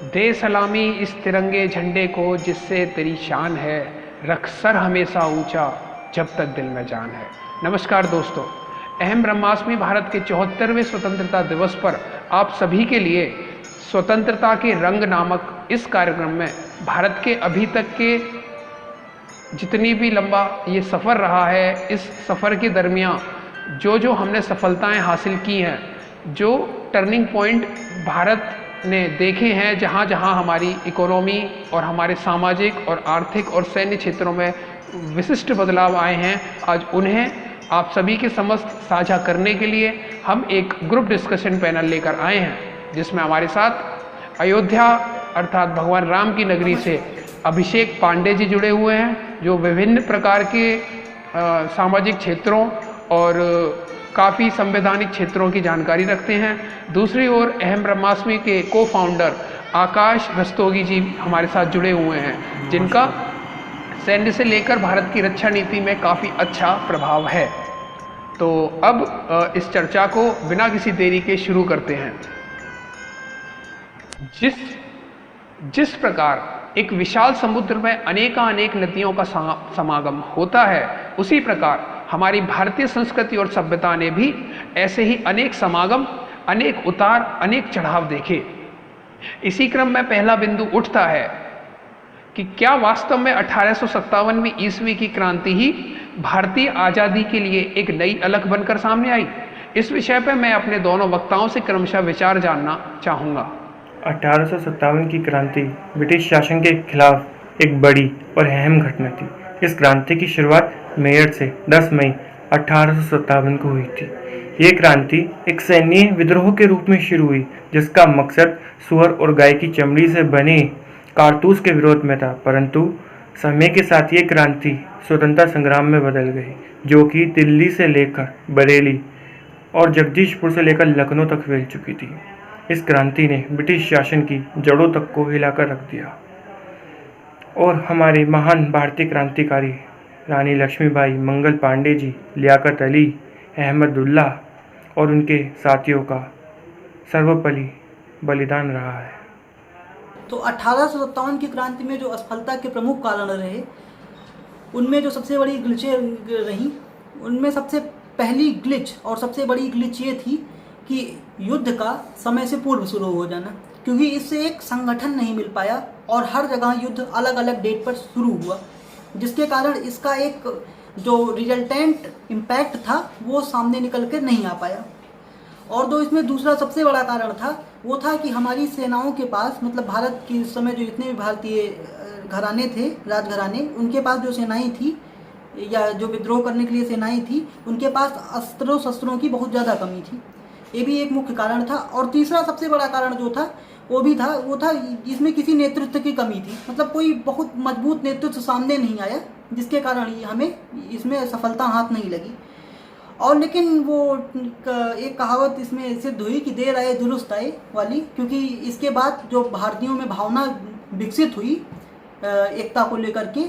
दे सलामी इस तिरंगे झंडे को जिससे तेरी शान है, रख सर हमेशा ऊंचा जब तक दिल में जान है। नमस्कार दोस्तों, अहम ब्रह्मास्मि भारत के 74वें स्वतंत्रता दिवस पर आप सभी के लिए स्वतंत्रता के रंग नामक इस कार्यक्रम में भारत के अभी तक के जितनी भी लंबा ये सफ़र रहा है, इस सफ़र के दरमियान जो हमने सफलताएं हासिल की हैं, जो टर्निंग पॉइंट भारत ने देखे हैं, जहाँ जहाँ हमारी इकोनॉमी और हमारे सामाजिक और आर्थिक और सैन्य क्षेत्रों में विशिष्ट बदलाव आए हैं, आज उन्हें आप सभी के समक्ष साझा करने के लिए हम एक ग्रुप डिस्कशन पैनल लेकर आए हैं, जिसमें हमारे साथ अयोध्या अर्थात भगवान राम की नगरी से अभिषेक पांडे जी जुड़े हुए हैं, जो विभिन्न प्रकार के सामाजिक क्षेत्रों और काफ़ी संवैधानिक क्षेत्रों की जानकारी रखते हैं। दूसरी ओर अहम ब्रह्मास्मि के को फाउंडर आकाश रस्तोगी जी हमारे साथ जुड़े हुए हैं, जिनका सैन्य से लेकर भारत की रक्षा नीति में काफ़ी अच्छा प्रभाव है। तो अब इस चर्चा को बिना किसी देरी के शुरू करते हैं। जिस प्रकार एक विशाल समुद्र में अनेक नदियों का समागम होता है, उसी प्रकार हमारी भारतीय संस्कृति और सभ्यता ने भी ऐसे ही अनेक समागम, अनेक उतार, अनेक चढ़ाव देखे। इसी क्रम में पहला बिंदु उठता है कि क्या वास्तव में 1857वीं ईस्वी की क्रांति ही भारतीय आज़ादी के लिए एक नई अलख बनकर सामने आई? इस विषय पर मैं अपने दोनों वक्ताओं से क्रमशः विचार जानना चाहूँगा। 1857 की क्रांति ब्रिटिश शासन के खिलाफ एक बड़ी और अहम घटना थी। इस क्रांति की शुरुआत मेरठ से 10 मई 1857 को हुई थी। ये क्रांति एक सैन्य विद्रोह के रूप में शुरू हुई, जिसका मकसद सुअर और गाय की चमड़ी से बने कारतूस के विरोध में था। परंतु समय के साथ ये क्रांति स्वतंत्रता संग्राम में बदल गई, जो कि दिल्ली से लेकर बरेली और जगदीशपुर से लेकर लखनऊ तक फैल चुकी थी। इस क्रांति ने ब्रिटिश शासन की जड़ों तक को हिलाकर रख दिया और हमारे महान भारतीय क्रांतिकारी रानी लक्ष्मीबाई, मंगल पांडे जी, लियाकत अली, अहमदुल्ला और उनके साथियों का सर्वपल्ली बलिदान रहा है। तो 1857 की क्रांति में जो असफलता के प्रमुख कारण रहे, उनमें जो सबसे बड़ी ग्लिचें रहीं, उनमें सबसे पहली ग्लिच और सबसे बड़ी ग्लिच ये थी कि युद्ध का समय से पूर्व शुरू हो जाना, क्योंकि इससे एक संगठन नहीं मिल पाया और हर जगह युद्ध अलग अलग डेट पर शुरू हुआ, जिसके कारण इसका एक जो रिजल्टेंट इम्पैक्ट था वो सामने निकल कर नहीं आ पाया। और जो इसमें दूसरा सबसे बड़ा कारण था वो था कि हमारी सेनाओं के पास, मतलब भारत के इस समय जो जितने भी भारतीय घराने थे, राजघराने, उनके पास जो सेनाएं थी या जो विद्रोह करने के लिए सेनाएं थी, उनके पास अस्त्रों शस्त्रों की बहुत ज़्यादा कमी थी। ये भी एक मुख्य कारण था। और तीसरा सबसे बड़ा कारण जो था वो था इसमें किसी नेतृत्व की कमी थी, मतलब कोई बहुत मजबूत नेतृत्व सामने नहीं आया, जिसके कारण हमें इसमें सफलता हाथ नहीं लगी। और लेकिन वो एक कहावत इसमें सिद्ध हुई कि देर आए दुरुस्त आए वाली, क्योंकि इसके बाद जो भारतीयों में भावना विकसित हुई एकता को लेकर के,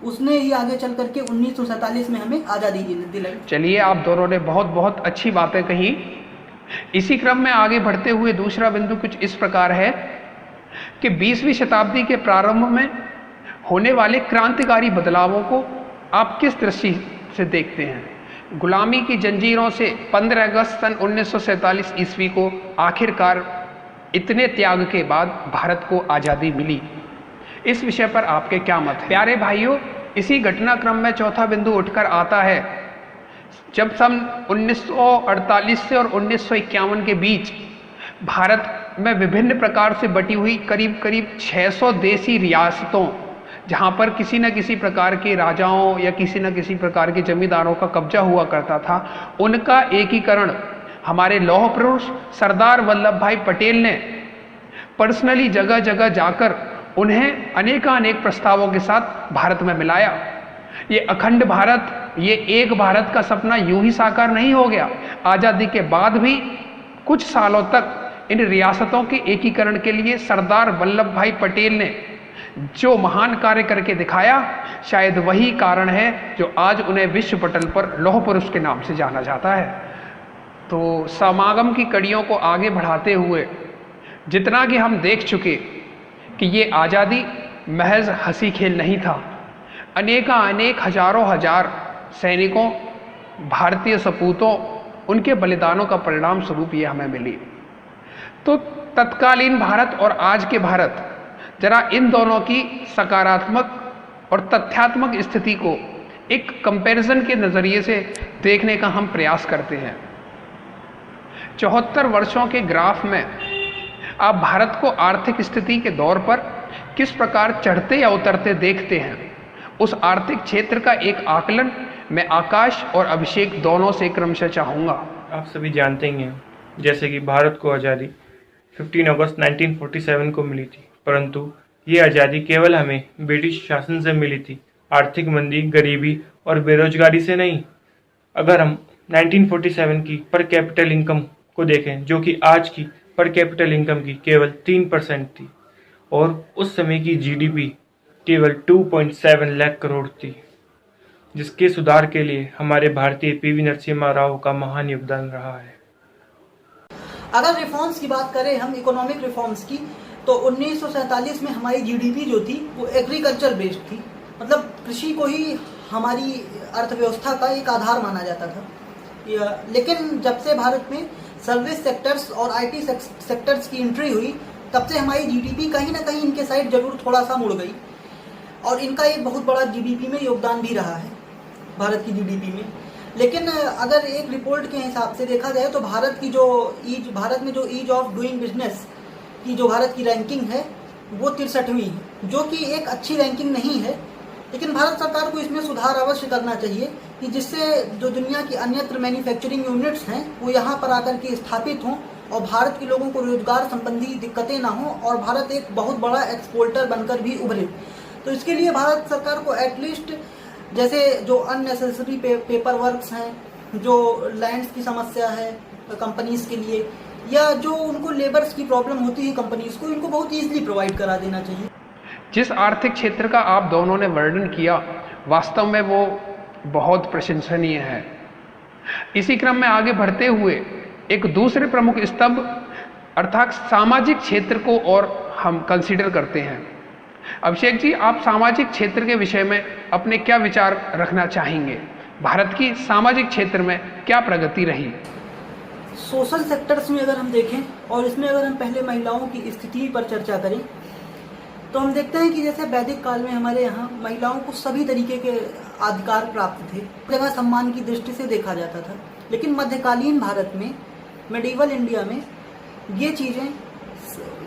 उसने ही आगे चल करके 1947 में हमें आज़ादी दिलाई। चलिए, आप दोनों ने बहुत अच्छी बातें कही। इसी क्रम में आगे बढ़ते हुए दूसरा बिंदु कुछ इस प्रकार है कि 20वीं शताब्दी के प्रारंभ में होने वाले क्रांतिकारी बदलावों को आप किस दृष्टि से देखते हैं? गुलामी की जंजीरों से 15 अगस्त सन 1947 ईस्वी को आखिरकार इतने त्याग के बाद भारत को आज़ादी मिली। इस विषय पर आपके क्या मत हैं? प्यारे भाइयों, इसी घटनाक्रम में चौथा बिंदु उठकर आता है जब सन 1948 से और 1951 के बीच भारत में विभिन्न प्रकार से बटी हुई करीब 600 देसी रियासतों, जहाँ पर किसी न किसी प्रकार के राजाओं या किसी न किसी प्रकार के जमींदारों का कब्जा हुआ करता था, उनका एकीकरण हमारे लौह पुरुष सरदार वल्लभ भाई पटेल ने पर्सनली जगह जगह जाकर उन्हें अनेक प्रस्तावों के साथ भारत में मिलाया। ये अखंड भारत, ये एक भारत का सपना यूं ही साकार नहीं हो गया। आज़ादी के बाद भी कुछ सालों तक इन रियासतों के एकीकरण के लिए सरदार वल्लभ भाई पटेल ने जो महान कार्य करके दिखाया, शायद वही कारण है जो आज उन्हें विश्व पटल पर लौह पुरुष के नाम से जाना जाता है। तो समागम की कड़ियों को आगे बढ़ाते हुए जितना कि हम देख चुके कि ये आज़ादी महज हंसी खेल नहीं था। अनेक हजारों हजार सैनिकों, भारतीय सपूतों, उनके बलिदानों का परिणाम स्वरूप ये हमें मिली। तो तत्कालीन भारत और आज के भारत, जरा इन दोनों की सकारात्मक और तथ्यात्मक स्थिति को एक कंपैरिजन के नज़रिए से देखने का हम प्रयास करते हैं। 74 वर्षों के ग्राफ में आप भारत को आर्थिक स्थिति के दौर पर किस प्रकार चढ़ते या उतरते देखते हैं, उस आर्थिक क्षेत्र का एक आकलन मैं आकाश और अभिषेक दोनों से क्रमशः चाहूँगा। आप सभी जानते ही हैं, जैसे कि भारत को आज़ादी 15 अगस्त 1947 को मिली थी, परंतु ये आज़ादी केवल हमें ब्रिटिश शासन से मिली थी, आर्थिक मंदी, गरीबी और बेरोजगारी से नहीं। अगर हम 1947 की पर कैपिटल इनकम को देखें, जो कि आज की पर कैपिटल इनकम की केवल 3% थी, और उस समय की जीडीपी केवल 2.7 लाख करोड़ थी, जिसके सुधार के लिए हमारे भारतीय पीवी नरसिम्हा राव का महान योगदान रहा है। अगर रिफॉर्म्स की बात करें हम, इकोनॉमिक रिफॉर्म्स की, तो 1947 में हमारी जीडीपी जो थी वो एग्रीकल्चर बेस्ड थी, मतलब कृषि को ही हमारी अर्थव्यवस्था का एक आधार माना जाता था। लेकिन जब से भारत में सर्विस सेक्टर्स और आईटी सेक्टर्स की एंट्री हुई, तब से हमारी जीडीपी कहीं ना कहीं इनके साइड जरूर थोड़ा सा मुड़ गई, और इनका एक बहुत बड़ा जीडीपी में योगदान भी रहा है, भारत की जीडीपी में। लेकिन अगर एक रिपोर्ट के हिसाब से देखा जाए तो भारत में जो ईज ऑफ डूइंग बिजनेस की जो भारत की रैंकिंग है वो 63वीं है, जो कि एक अच्छी रैंकिंग नहीं है। लेकिन भारत सरकार को इसमें सुधार अवश्य करना चाहिए कि जिससे जो दुनिया की अन्यत्र मैन्युफैक्चरिंग यूनिट्स हैं वो यहाँ पर आकर के स्थापित हों और भारत के लोगों को रोजगार संबंधी दिक्कतें ना हों, और भारत एक बहुत बड़ा एक्सपोर्टर बनकर भी उभरे। तो इसके लिए भारत सरकार को एटलीस्ट जैसे जो अननेसेसरी पेपर वर्क्स हैं, जो लैंड्स की समस्या है कंपनीज के लिए, या जो उनको लेबर्स की प्रॉब्लम होती है कंपनीज को, इनको बहुत ईजिली प्रोवाइड करा देना चाहिए। जिस आर्थिक क्षेत्र का आप दोनों ने वर्णन किया, वास्तव में वो बहुत प्रशंसनीय है। इसी क्रम में आगे बढ़ते हुए एक दूसरे प्रमुख स्तंभ अर्थात सामाजिक क्षेत्र को और हम कंसीडर करते हैं। अभिषेक जी, आप सामाजिक क्षेत्र के विषय में अपने क्या विचार रखना चाहेंगे? भारत की सामाजिक क्षेत्र में क्या प्रगति रही? सोशल सेक्टर्स में अगर हम देखें, और इसमें अगर हम पहले महिलाओं की स्थिति पर चर्चा करें, तो हम देखते हैं कि जैसे वैदिक काल में हमारे यहाँ महिलाओं को सभी तरीके के अधिकार प्राप्त थे, जगह सम्मान की दृष्टि से देखा जाता था। लेकिन मध्यकालीन भारत में, मेडिवल इंडिया में ये चीज़ें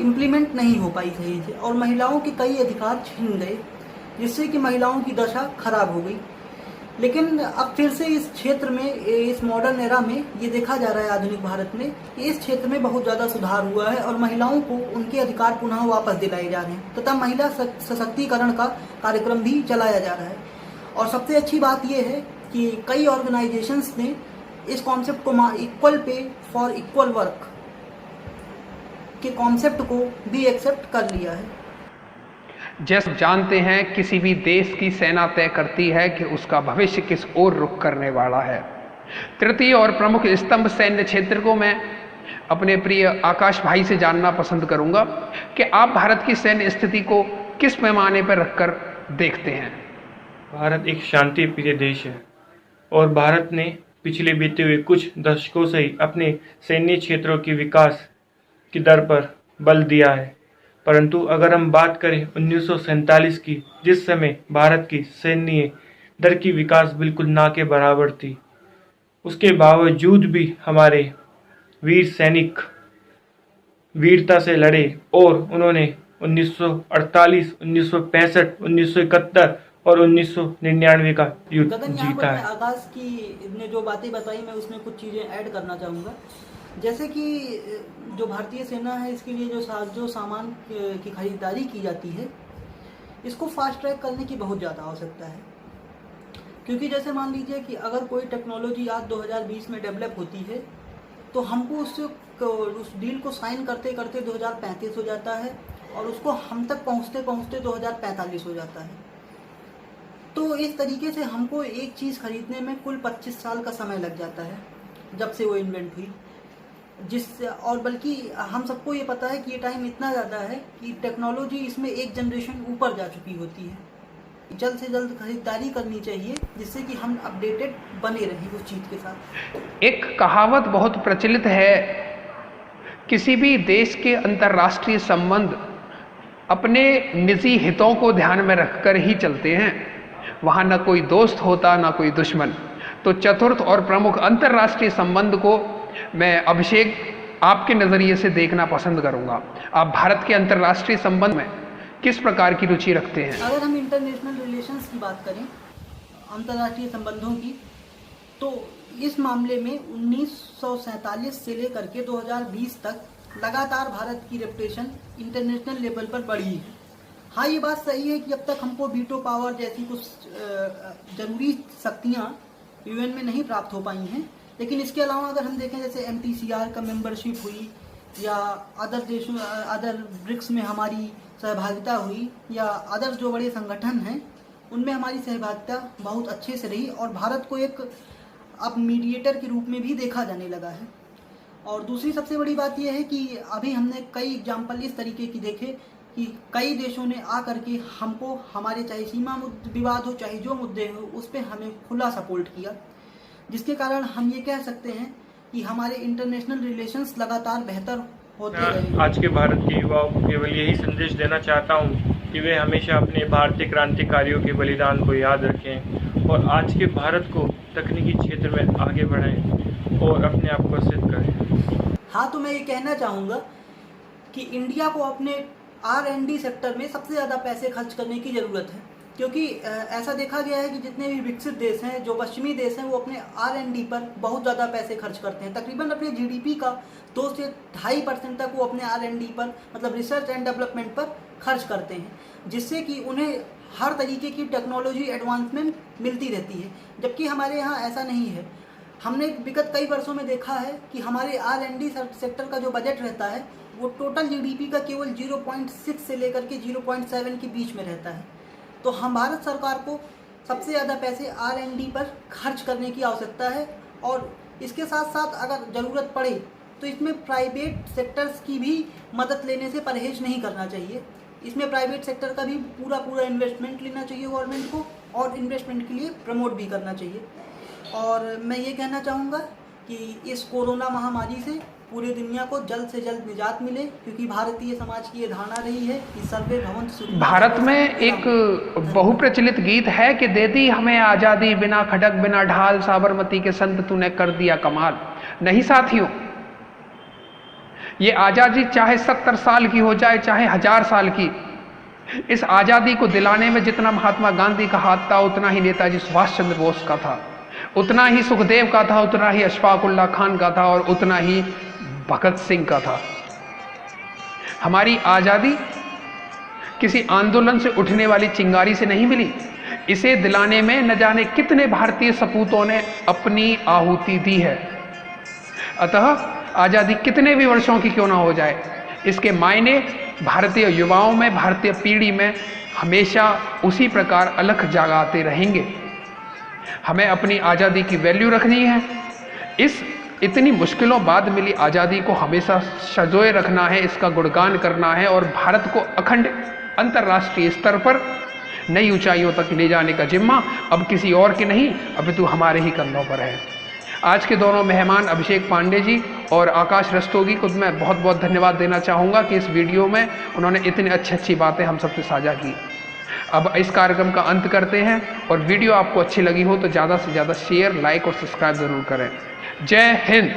इम्प्लीमेंट नहीं हो पाई सही से, और महिलाओं के कई अधिकार छीन गए, जिससे कि महिलाओं की दशा खराब हो गई। लेकिन अब फिर से इस क्षेत्र में, इस मॉडर्न एरा में ये देखा जा रहा है आधुनिक भारत में कि इस क्षेत्र में बहुत ज़्यादा सुधार हुआ है और महिलाओं को उनके अधिकार पुनः वापस दिलाए जा रहे हैं, तथा महिला सशक्तिकरण का कार्यक्रम भी चलाया जा रहा है। और सबसे अच्छी बात यह है कि कई ऑर्गेनाइजेशंस ने इस कॉन्सेप्ट को, equal pay for equal work के कॉन्सेप्ट को भी एक्सेप्ट कर लिया है। जैसे जानते हैं, किसी भी देश की सेना तय करती है कि उसका भविष्य किस ओर रुख करने वाला है। तृतीय और प्रमुख स्तंभ सैन्य क्षेत्र को मैं अपने प्रिय आकाश भाई से जानना पसंद करूंगा कि आप भारत की सैन्य स्थिति को किस पैमाने पर रखकर देखते हैं? भारत एक शांति प्रिय देश है, और भारत ने पिछले बीते हुए कुछ दशकों से ही अपने सैन्य क्षेत्रों की विकास की दर पर बल दिया है। परंतु अगर हम बात करें 1947 की, जिस समय भारत की सैन्य दर की विकास बिल्कुल ना के बराबर थी, उसके बावजूद भी हमारे वीर सैनिक वीरता से लड़े और उन्होंने 1948, 1965, 1971 और 1999 का युद्ध जीता है। आकाश की ने जो बातें बताई, मैं उसमें कुछ चीज़ें ऐड करना चाहूँगा। जैसे कि जो भारतीय सेना है, इसके लिए जो सामान की खरीदारी की जाती है, इसको फास्ट ट्रैक करने की बहुत ज़्यादा आवश्यकता है। क्योंकि जैसे मान लीजिए कि अगर कोई टेक्नोलॉजी आज 2020 में डेवलप होती है, तो हमको उस डील को साइन करते करते 2035 हो जाता है, और उसको हम तक पहुँचते पहुँचते 2045 हो जाता है। तो इस तरीके से हमको एक चीज़ खरीदने में कुल 25 साल का समय लग जाता है, जब से वो इन्वेंट हुई। और बल्कि हम सबको ये पता है कि ये टाइम इतना ज़्यादा है कि टेक्नोलॉजी इसमें एक जनरेशन ऊपर जा चुकी होती है। जल्द से जल्द खरीदारी करनी चाहिए जिससे कि हम अपडेटेड बने रहें उस चीज़ के साथ। एक कहावत बहुत प्रचलित है, किसी भी देश के अंतर्राष्ट्रीय संबंध अपने निजी हितों को ध्यान में रखकर ही चलते हैं। वहाँ न कोई दोस्त होता न कोई दुश्मन। तो चतुर्थ और प्रमुख अंतर्राष्ट्रीय संबंध को मैं अभिषेक आपके नज़रिए से देखना पसंद करूंगा। आप भारत के अंतर्राष्ट्रीय संबंध में किस प्रकार की रुचि रखते हैं? अगर हम इंटरनेशनल रिलेशंस की बात करें, अंतर्राष्ट्रीय संबंधों की, तो इस मामले में 1947 से लेकर के 2020 तक लगातार भारत की रेपुटेशन इंटरनेशनल लेवल पर बढ़ी है। हाँ, ये बात सही है कि अब तक हमको वीटो पावर जैसी कुछ ज़रूरी शक्तियाँ यूएन में नहीं प्राप्त हो पाई हैं, लेकिन इसके अलावा अगर हम देखें जैसे MTCR का मेंबरशिप हुई या अदर देशों अदर ब्रिक्स में हमारी सहभागिता हुई या अदर जो बड़े संगठन हैं उनमें हमारी सहभागिता बहुत अच्छे से रही और भारत को एक अब मीडिएटर के रूप में भी देखा जाने लगा है। और दूसरी सबसे बड़ी बात यह है कि अभी हमने कई एग्जाम्पल इस तरीके की देखे कि कई देशों ने आकर के हमको हमारे चाहे सीमा विवाद हो चाहे जो मुद्दे हो उस पर हमें खुला सपोर्ट किया, जिसके कारण हम ये कह सकते हैं कि हमारे इंटरनेशनल रिलेशंस लगातार बेहतर होते रहे। आज के भारत के युवाओं को केवल यही संदेश देना चाहता हूँ कि वे हमेशा अपने भारतीय क्रांतिकारियों के बलिदान को याद रखें और आज के भारत को तकनीकी क्षेत्र में आगे बढ़ाएं और अपने आप को सिद्ध करें। हाँ, तो मैं ये कहना चाहूँगा कि इंडिया को अपने R&D सेक्टर में सबसे ज़्यादा पैसे खर्च करने की ज़रूरत है, क्योंकि ऐसा देखा गया है कि जितने भी विकसित देश हैं, जो पश्चिमी देश हैं, वो अपने R&D पर बहुत ज़्यादा पैसे खर्च करते हैं। तकरीबन अपने GDP का 2 से 2.5% तक वो अपने R&D पर मतलब रिसर्च एंड डेवलपमेंट पर खर्च करते हैं, जिससे कि उन्हें हर तरीके की टेक्नोलॉजी एडवांसमेंट मिलती रहती है, जबकि हमारे यहाँ ऐसा नहीं है। हमने विगत कई वर्षों में देखा है कि हमारे R&D सेक्टर का जो बजट रहता है वो टोटल GDP का केवल 0.6 से लेकर के 0.7 के बीच में रहता है। तो हम भारत सरकार को सबसे ज़्यादा पैसे R&D पर खर्च करने की आवश्यकता है और इसके साथ साथ अगर ज़रूरत पड़े तो इसमें प्राइवेट सेक्टर्स की भी मदद लेने से परहेज नहीं करना चाहिए। इसमें प्राइवेट सेक्टर का भी पूरा इन्वेस्टमेंट लेना चाहिए गवर्नमेंट को और इन्वेस्टमेंट के लिए प्रमोट भी करना चाहिए। और मैं ये कहना चाहूँगा कि इस कोरोना महामारी से पूरी दुनिया को जल्द से जल्द निजात मिले, क्योंकि भारतीय समाज की ये धारणा रही है कि सर्वे भवन्तु सुखिनः। भारत में एक बहुप्रचलित गीत है कि दे दी हमें आज़ादी, बिना खड़क बिना ढाल, साबरमती के संत तूने कर दिया कमाल। नहीं साथियों, ये आज़ादी चाहे 70 साल की हो जाए चाहे 1000 साल की, इस आज़ादी को दिलाने में जितना महात्मा गांधी का हाथ था उतना ही नेताजी सुभाष चंद्र बोस का था, उतना ही सुखदेव का था, उतना ही अशफाक उल्लाह खान का था और उतना ही भगत सिंह का था। हमारी आज़ादी किसी आंदोलन से उठने वाली चिंगारी से नहीं मिली। इसे दिलाने में न जाने कितने भारतीय सपूतों ने अपनी आहुति दी है। अतः आज़ादी कितने भी वर्षों की क्यों ना हो जाए, इसके मायने भारतीय युवाओं में, भारतीय पीढ़ी में हमेशा उसी प्रकार अलख जगाते रहेंगे। हमें अपनी आज़ादी की वैल्यू रखनी है। इस इतनी मुश्किलों बाद मिली आज़ादी को हमेशा सजोए रखना है, इसका गुणगान करना है और भारत को अखंड अंतर्राष्ट्रीय स्तर पर नई ऊंचाइयों तक ले जाने का जिम्मा अब किसी और के नहीं, अपितु हमारे ही कंधों पर है। आज के दोनों मेहमान अभिषेक पांडे जी और आकाश रस्तोगी को मैं बहुत बहुत धन्यवाद देना चाहूँगा कि इस वीडियो में उन्होंने इतनी अच्छी बातें हम सबसे साझा की। अब इस कार्यक्रम का अंत करते हैं और वीडियो आपको अच्छी लगी हो तो ज़्यादा से ज़्यादा शेयर, लाइक और सब्सक्राइब ज़रूर करें। जय हिंद।